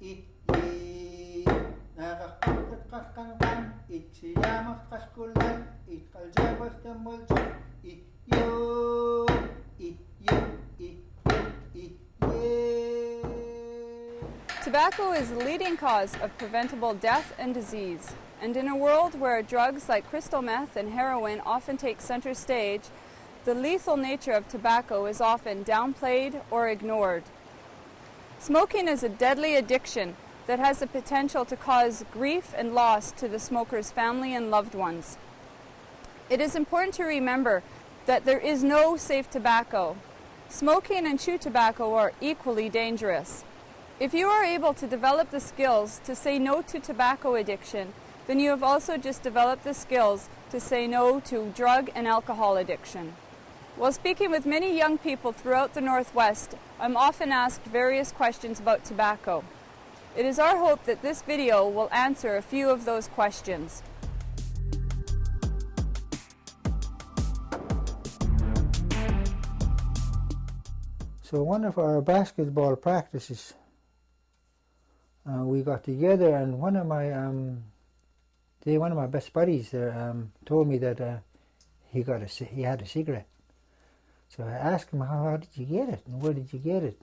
i nakakakot kakangkang itsiyamak kaskulan ikaljabas tamuljo i yo i yo i ye. Tobacco is the leading cause of preventable death and disease, and in a world where drugs like crystal meth and heroin often take center stage, the lethal nature of tobacco is often downplayed or ignored. Smoking is a deadly addiction that has the potential to cause grief and loss to the smoker's family and loved ones. It is important to remember that there is no safe tobacco. Smoking and chew tobacco are equally dangerous. If you are able to develop the skills to say no to tobacco addiction, then you have also just developed the skills to say no to drug and alcohol addiction. While speaking with many young people throughout the Northwest, I'm often asked various questions about tobacco. It is our hope that this video will answer a few of those questions. So one of our basketball practices, we got together, and one of my best buddies there told me that he had a cigarette. So I asked him, how did you get it, and where did you get it?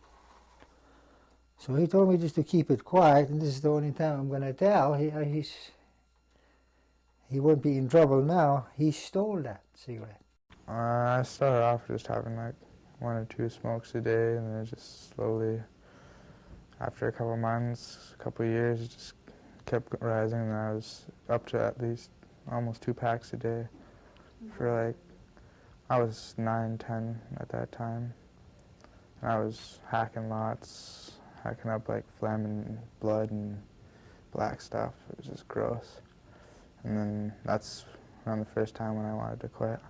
So he told me just to keep it quiet, and this is the only time I'm going to tell. He won't be in trouble now. He stole that cigarette. I started off just having like 1 or 2 smokes a day, and then just slowly, after a couple of months, a couple of years, it just kept rising, and I was up to at least almost 2 packs a day for like, I was 9, 10 at that time. And I was hacking lots, hacking up like phlegm and blood and black stuff. It was just gross. And then that's around the first time when I wanted to quit.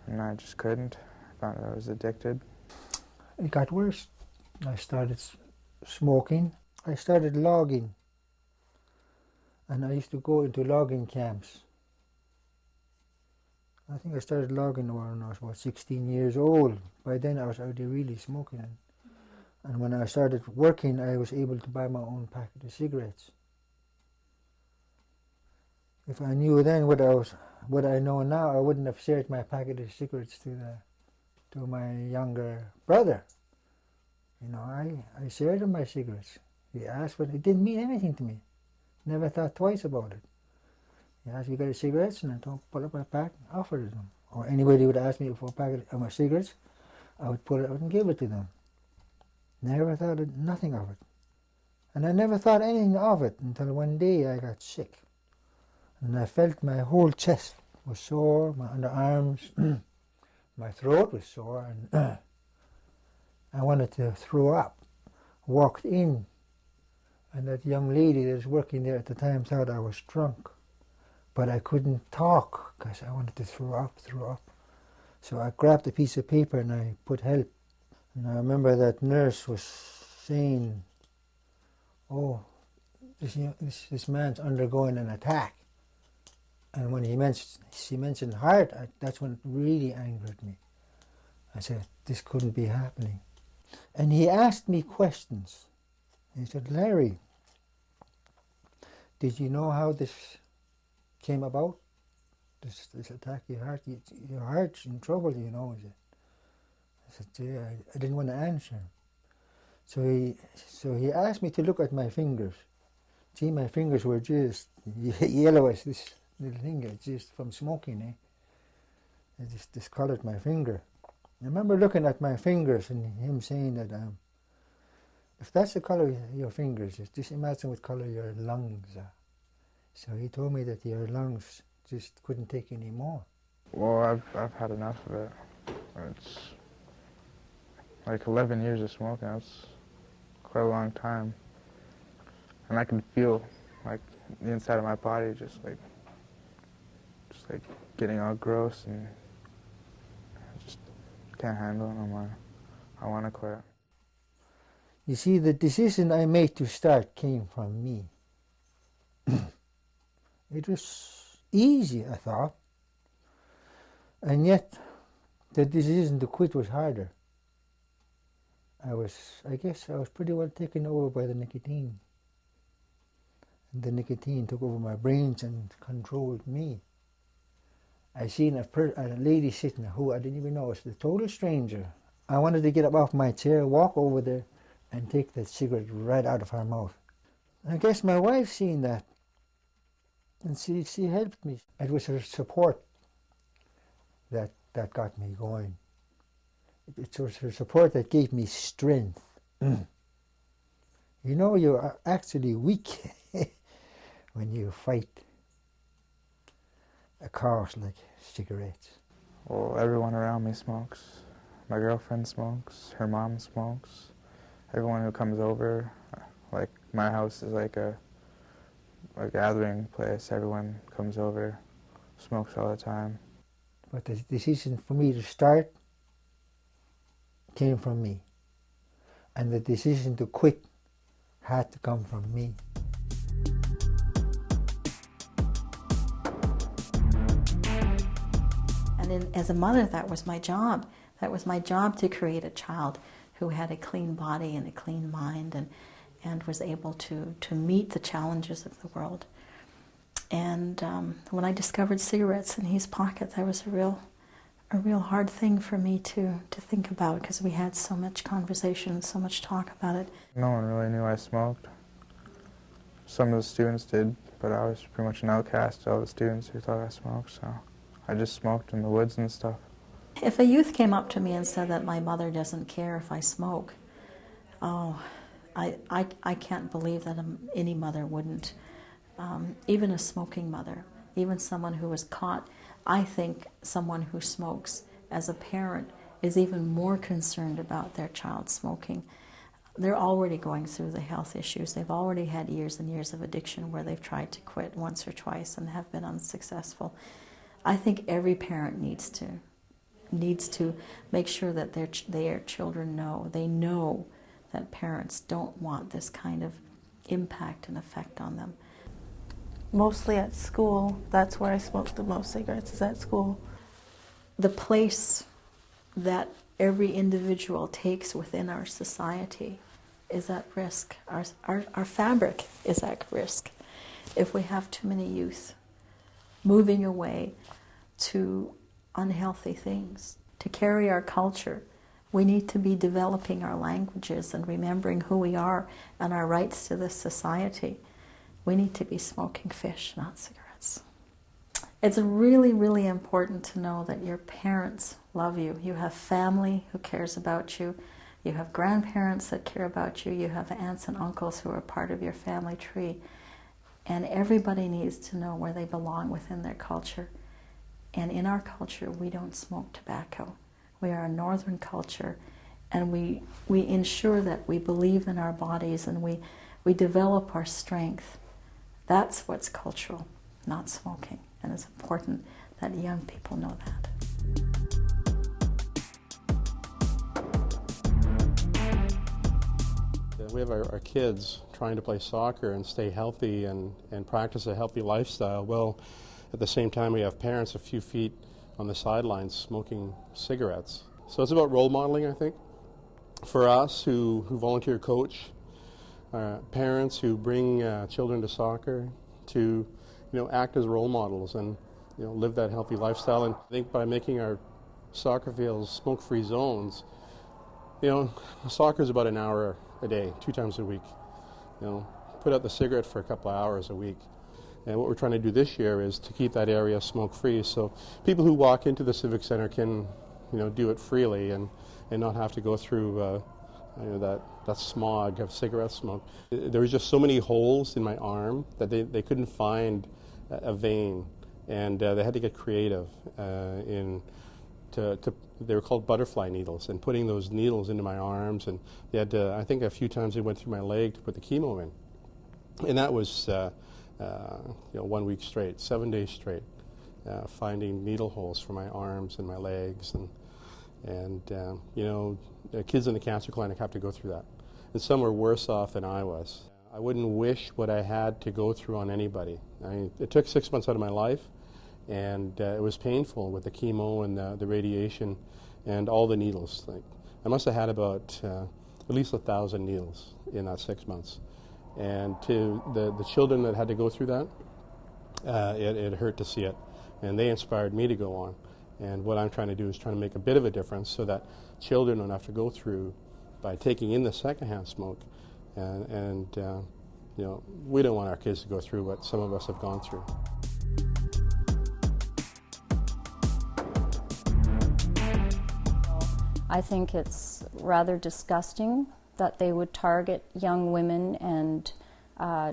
And I just couldn't. I found out I was addicted. It got worse. I started smoking. I started logging. And I used to go into logging camps. I think I started logging when I was about 16 years old. By then I was already really smoking. And when I started working, I was able to buy my own packet of cigarettes. If I knew then what I know now, I wouldn't have shared my packet of cigarettes to my younger brother. You know, I shared him my cigarettes. He asked, but it didn't mean anything to me. Never thought twice about it. He asked, you got any cigarettes? And I don't pull up my pack, offered it to them. Or anybody would ask me for a packet of my cigarettes, I would pull it out and give it to them. Never thought nothing of it. And I never thought anything of it until one day I got sick. And I felt my whole chest was sore, my underarms, my throat was sore, and I wanted to throw up. Walked in, and that young lady that was working there at the time thought I was drunk. But I couldn't talk because I wanted to throw up. So I grabbed a piece of paper and I put help. And I remember that nurse was saying, oh, this man's undergoing an attack. And when she mentioned heart, that's when it really angered me. I said, this couldn't be happening. And he asked me questions. He said, Larry, did you know how this came about? This attack, your heart's in trouble, you know. I said, yeah, I didn't want to answer him. So he asked me to look at my fingers. See, my fingers were just yellow as this little finger, just from smoking, I just discolored my finger. I remember looking at my fingers and him saying that if that's the color of your fingers, just imagine what color your lungs are. So he told me that your lungs just couldn't take any more. Well, I've had enough of it. It's like 11 years of smoking. That's quite a long time. And I can feel like the inside of my body just like getting all gross, and I just can't handle it no more. I want to quit. You see, the decision I made to start came from me. It was easy, I thought. And yet, the decision to quit was harder. I guess I was pretty well taken over by the nicotine. And the nicotine took over my brains and controlled me. I seen a lady sitting who I didn't even know was a total stranger. I wanted to get up off my chair, walk over there, and take the cigarette right out of her mouth. I guess my wife seen that, and she helped me. It was her support that got me going. It was her support that gave me strength. You know, you're actually weak when you fight a cause like cigarettes. Well, everyone around me smokes. My girlfriend smokes, her mom smokes, everyone who comes over. Like, my house is like a gathering place. Everyone comes over, smokes all the time. But the decision for me to start came from me. And the decision to quit had to come from me. And as a mother, that was my job. That was my job, to create a child who had a clean body and a clean mind and was able to meet the challenges of the world. And when I discovered cigarettes in his pocket, that was a real hard thing for me to think about, because we had so much conversation, so much talk about it. No one really knew I smoked. Some of the students did, but I was pretty much an outcast to all the students who thought I smoked, so I just smoked in the woods and stuff. If a youth came up to me and said that my mother doesn't care if I smoke, oh, I can't believe that any mother wouldn't. Even a smoking mother, even someone who was caught. I think someone who smokes as a parent is even more concerned about their child smoking. They're already going through the health issues. They've already had years and years of addiction where they've tried to quit once or twice and have been unsuccessful. I think every parent needs to make sure that their children know. They know that parents don't want this kind of impact and effect on them. Mostly at school. That's where I smoke the most cigarettes, is at school. The place that every individual takes within our society is at risk. Our fabric is at risk if we have too many youth moving away to unhealthy things. To carry our culture, we need to be developing our languages and remembering who we are and our rights to this society. We need to be smoking fish, not cigarettes. It's really, really important to know that your parents love you. You have family who cares about you. You have grandparents that care about you. You have aunts and uncles who are part of your family tree. And everybody needs to know where they belong within their culture. And in our culture, we don't smoke tobacco. We are a northern culture, and we ensure that we believe in our bodies and we develop our strength. That's what's cultural, not smoking. And it's important that young people know that. We have our kids trying to play soccer and stay healthy and practice a healthy lifestyle. Well, at the same time, we have parents a few feet on the sidelines smoking cigarettes. So it's about role modeling, I think. For us who volunteer coach, parents who bring children to soccer, to act as role models and live that healthy lifestyle. And I think by making our soccer fields smoke-free zones, soccer is about an hour a day, 2 times a week. Put out the cigarette for a couple of hours a week. And what we're trying to do this year is to keep that area smoke-free, so people who walk into the Civic Center can, do it freely and not have to go through that smog of cigarette smoke. There was just so many holes in my arm that they couldn't find a vein, and they had to get creative they were called butterfly needles, and putting those needles into my arms, and they had to, I think a few times they went through my leg to put the chemo in. And that was 1 week straight, 7 days straight, finding needle holes for my arms and my legs, and the kids in the cancer clinic have to go through that. And some were worse off than I was. I wouldn't wish what I had to go through on anybody. It took 6 months out of my life, and it was painful with the chemo and the radiation and all the needles. I must have had about at least 1,000 needles in that 6 months. And to the children that had to go through that, it hurt to see it. And they inspired me to go on. And what I'm trying to do is trying to make a bit of a difference so that children don't have to go through by taking in the secondhand smoke. And you know, we don't want our kids to go through what some of us have gone through. I think it's rather disgusting that they would target young women and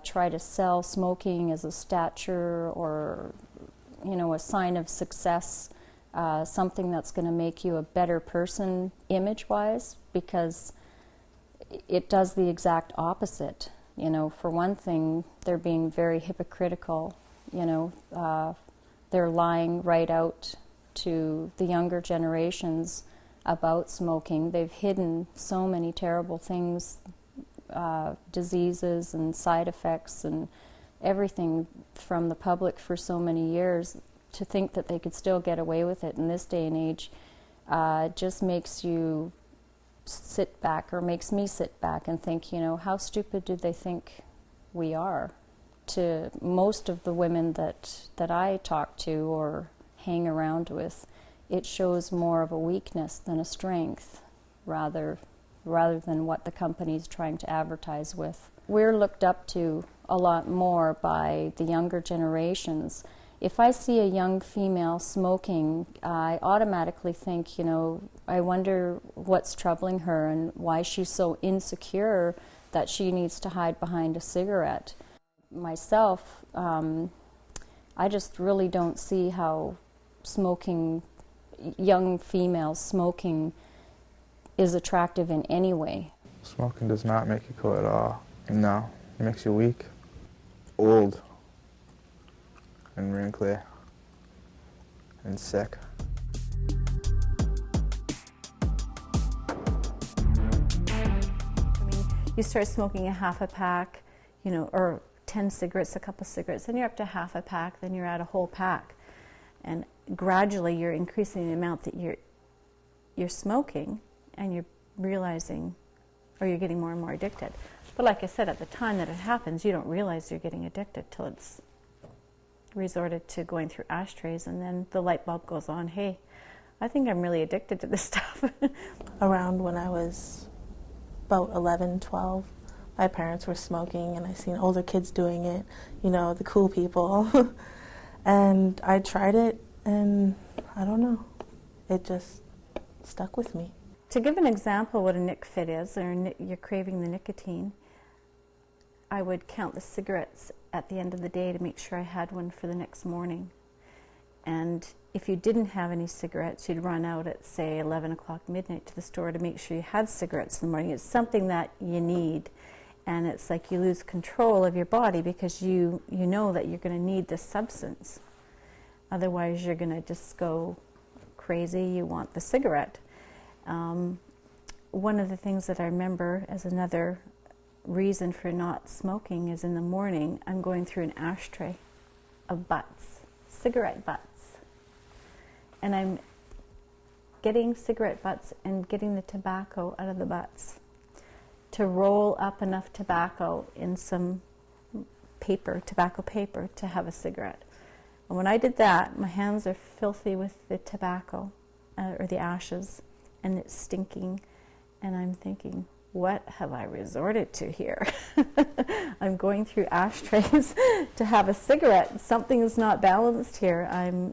try to sell smoking as a stature or, you know, a sign of success, something that's going to make you a better person image-wise, because it does the exact opposite. You know, for one thing, they're being very hypocritical. You know, they're lying right out to the younger generations about smoking. They've hidden so many terrible things, diseases and side effects and everything from the public for so many years. To think that they could still get away with it in this day and age just makes you sit back, or makes me sit back and think, you know, how stupid do they think we are? To most of the women that I talk to or hang around with, it shows more of a weakness than a strength, rather than what the company's trying to advertise with. We're looked up to a lot more by the younger generations. If I see a young female smoking, I automatically think, you know, I wonder what's troubling her and why she's so insecure that she needs to hide behind a cigarette. Myself, I just really don't see how smoking, young females smoking, is attractive in any way. Smoking does not make you cool at all. No, it makes you weak, old, and wrinkly, and sick. I mean, you start smoking a half a pack, you know, or 10 cigarettes, a couple cigarettes, then you're up to half a pack, then you're at a whole pack. And gradually you're increasing the amount that you're smoking, and you're realizing, or you're getting more and more addicted. But like I said, at the time that it happens, you don't realize you're getting addicted till it's resorted to going through ashtrays, and then the light bulb goes on, hey, I think I'm really addicted to this stuff. Around when I was about 11, 12, my parents were smoking, and I seen older kids doing it, you know, the cool people. And I tried it, and I don't know, it just stuck with me. To give an example what a nic fit is, or you're craving the nicotine, I would count the cigarettes at the end of the day to make sure I had one for the next morning. And if you didn't have any cigarettes, you'd run out at, say, 11 o'clock midnight to the store to make sure you had cigarettes in the morning. It's something that you need. And it's like you lose control of your body because you know that you're going to need this substance. Otherwise, you're going to just go crazy. You want the cigarette. One of the things that I remember as another reason for not smoking is in the morning, I'm going through an ashtray of butts, cigarette butts. And I'm getting cigarette butts and getting the tobacco out of the butts to roll up enough tobacco in some paper, tobacco paper, to have a cigarette. And when I did that, my hands are filthy with the tobacco, or the ashes, and it's stinking. And I'm thinking, what have I resorted to here? I'm going through ashtrays to have a cigarette. Something is not balanced here.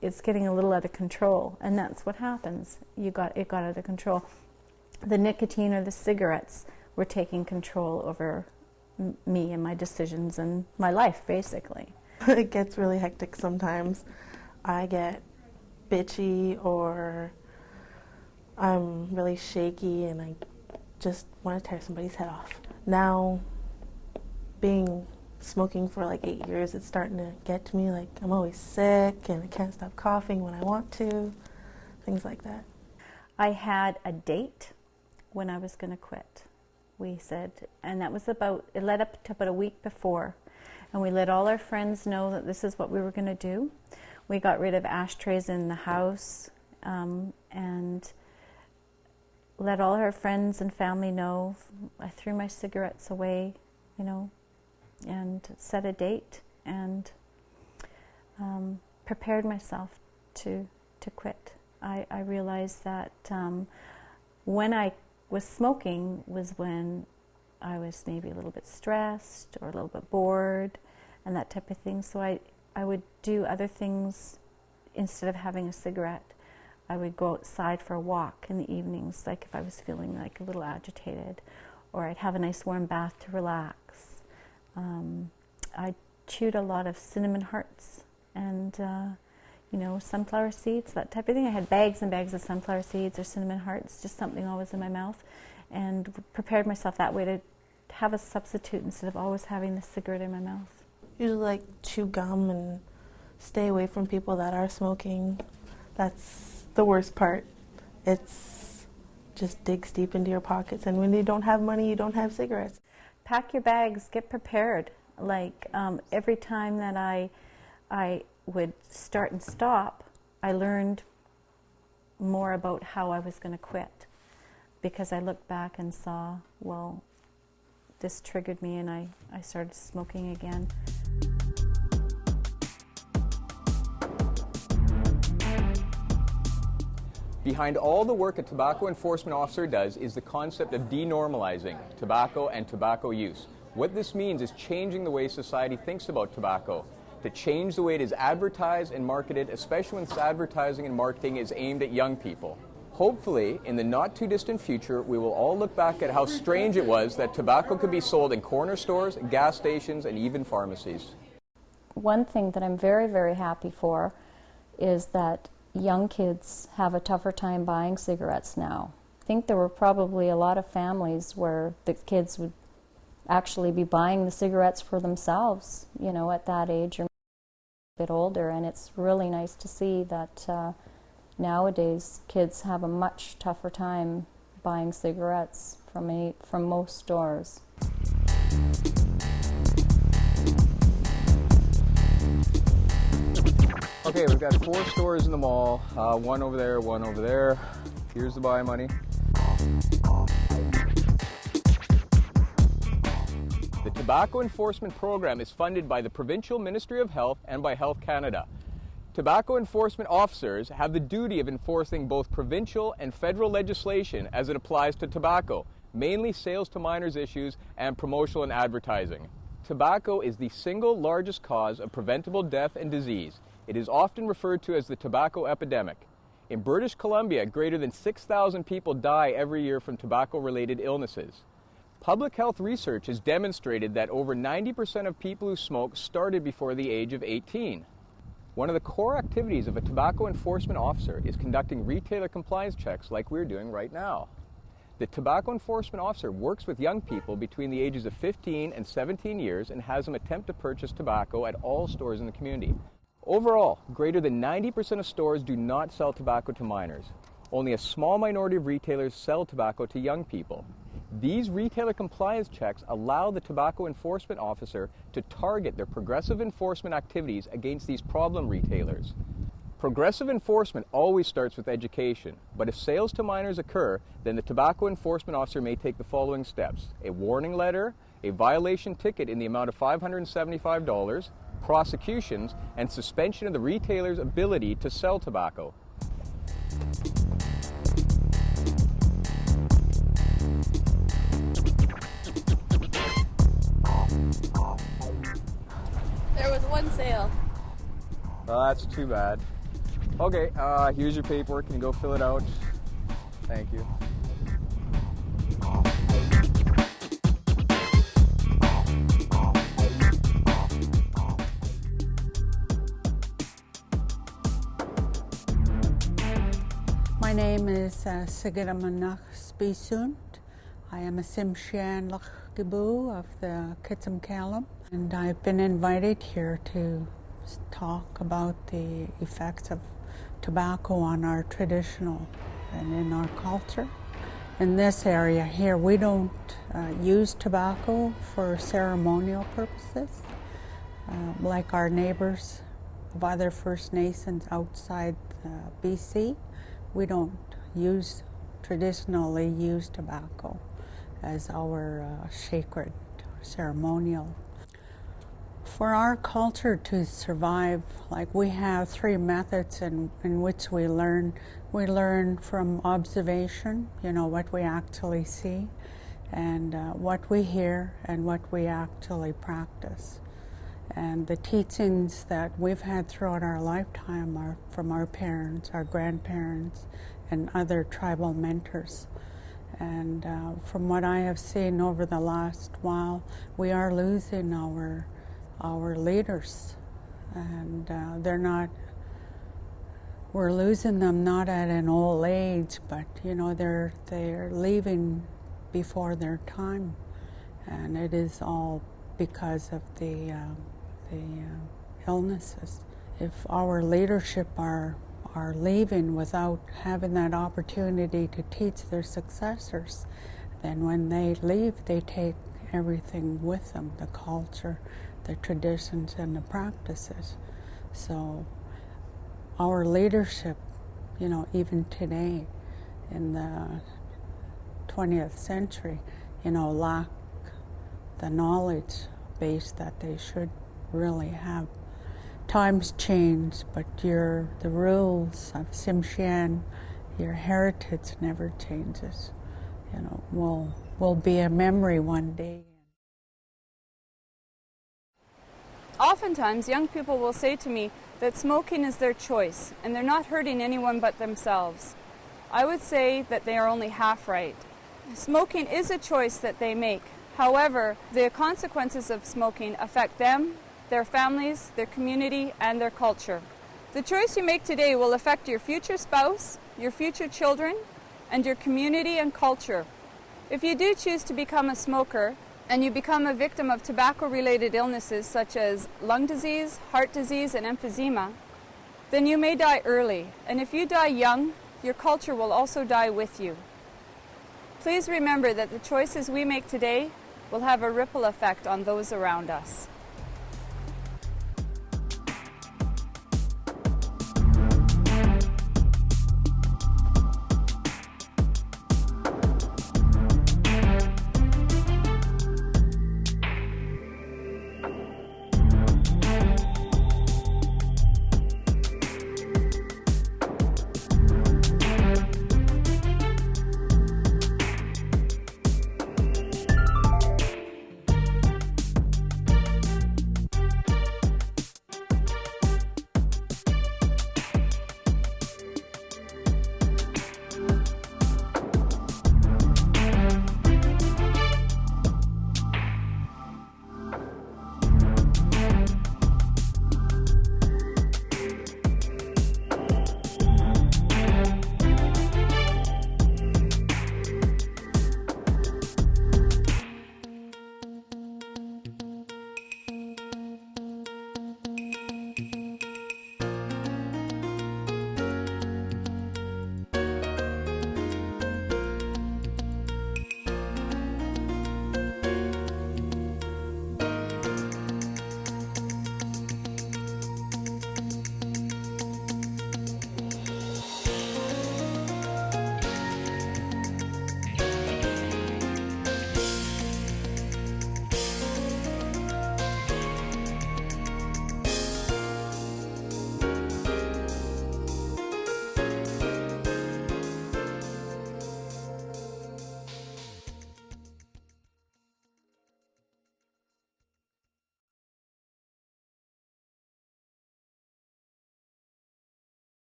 It's getting a little out of control. And that's what happens. It got out of control. The nicotine or the cigarettes were taking control over me and my decisions and my life, basically. It gets really hectic sometimes. I get bitchy, or I'm really shaky, and I just want to tear somebody's head off. Now, smoking for like 8 years, it's starting to get to me. Like, I'm always sick, and I can't stop coughing when I want to, things like that. I had a date when I was going to quit. We said, and that was it led up to about a week before. And we let all our friends know that this is what we were going to do. We got rid of ashtrays in the house, and let all her friends and family know. I threw my cigarettes away, you know, and set a date and prepared myself to quit. I realized that when I was smoking was when I was maybe a little bit stressed or a little bit bored and that type of thing. So I would do other things instead of having a cigarette. I would go outside for a walk in the evenings, like if I was feeling like a little agitated, or I'd have a nice warm bath to relax. I chewed a lot of cinnamon hearts and you know, sunflower seeds, that type of thing. I had bags and bags of sunflower seeds or cinnamon hearts, just something always in my mouth, and prepared myself that way to have a substitute instead of always having the cigarette in my mouth. Usually like chew gum and stay away from people that are smoking. That's the worst part. It's just digs deep into your pockets, and when you don't have money, you don't have cigarettes. Pack your bags, get prepared. Like every time that I would start and stop, I learned more about how I was going to quit, because I looked back and saw, well, this triggered me and I started smoking again. Behind all the work a tobacco enforcement officer does is the concept of denormalizing tobacco and tobacco use. What this means is changing the way society thinks about tobacco, to change the way it is advertised and marketed, especially when its advertising and marketing is aimed at young people. Hopefully, in the not too distant future, we will all look back at how strange it was that tobacco could be sold in corner stores, gas stations, and even pharmacies. One thing that I'm very, very happy for is that young kids have a tougher time buying cigarettes now. I think there were probably a lot of families where the kids would actually be buying the cigarettes for themselves, you know, at that age or a bit older, and it's really nice to see that nowadays kids have a much tougher time buying cigarettes from most stores. Okay, we've got 4 stores in the mall, one over there, one over there. Here's the buy money. The Tobacco Enforcement Program is funded by the Provincial Ministry of Health and by Health Canada. Tobacco enforcement officers have the duty of enforcing both provincial and federal legislation as it applies to tobacco, mainly sales to minors issues and promotional and advertising. Tobacco is the single largest cause of preventable death and disease. It is often referred to as the tobacco epidemic. In British Columbia, greater than 6,000 people die every year from tobacco-related illnesses. Public health research has demonstrated that over 90% of people who smoke started before the age of 18. One of the core activities of a tobacco enforcement officer is conducting retailer compliance checks like we're doing right now. The tobacco enforcement officer works with young people between the ages of 15 and 17 years and has them attempt to purchase tobacco at all stores in the community. Overall, greater than 90% of stores do not sell tobacco to minors. Only a small minority of retailers sell tobacco to young people. These retailer compliance checks allow the tobacco enforcement officer to target their progressive enforcement activities against these problem retailers. Progressive enforcement always starts with education, but if sales to minors occur, then the tobacco enforcement officer may take the following steps: a warning letter, a violation ticket in the amount of $575, prosecutions, and suspension of the retailer's ability to sell tobacco. There was one sale. Well, that's too bad. Okay, here's your paperwork. Can you go fill it out? Thank you. My name is Sigiramanach Spisunt. I am a Simshan Lachgibu of the Kitsum Kalam, and I've been invited here to talk about the effects of tobacco on our traditional and in our culture. In this area here, we don't use tobacco for ceremonial purposes, like our neighbors of other First Nations outside BC. We don't use traditionally use tobacco as our sacred ceremonial. For our culture to survive, like we have three methods in which we learn. We learn from observation, you know, what we actually see, and what we hear, and what we actually practice. And the teachings that we've had throughout our lifetime are from our parents, our grandparents, and other tribal mentors. And from what I have seen over the last while, we are losing our leaders, and we're losing them not at an old age, but you know, they're leaving before their time, and it is all because of the illnesses. If our leadership are leaving without having that opportunity to teach their successors, then when they leave, they take everything with them, the culture, the traditions, and the practices. So our leadership, you know, even today in the 20th century, you know, lack the knowledge base that they should really have. Times change, but the rules of Tsimshian, your heritage never changes. You know, will be a memory one day. Oftentimes, young people will say to me that smoking is their choice and they're not hurting anyone but themselves. I would say that they are only half right. Smoking is a choice that they make. However, the consequences of smoking affect them, their families, their community, and their culture. The choice you make today will affect your future spouse, your future children, and your community and culture. If you do choose to become a smoker, and you become a victim of tobacco-related illnesses such as lung disease, heart disease, and emphysema, then you may die early. And if you die young, your culture will also die with you. Please remember that the choices we make today will have a ripple effect on those around us.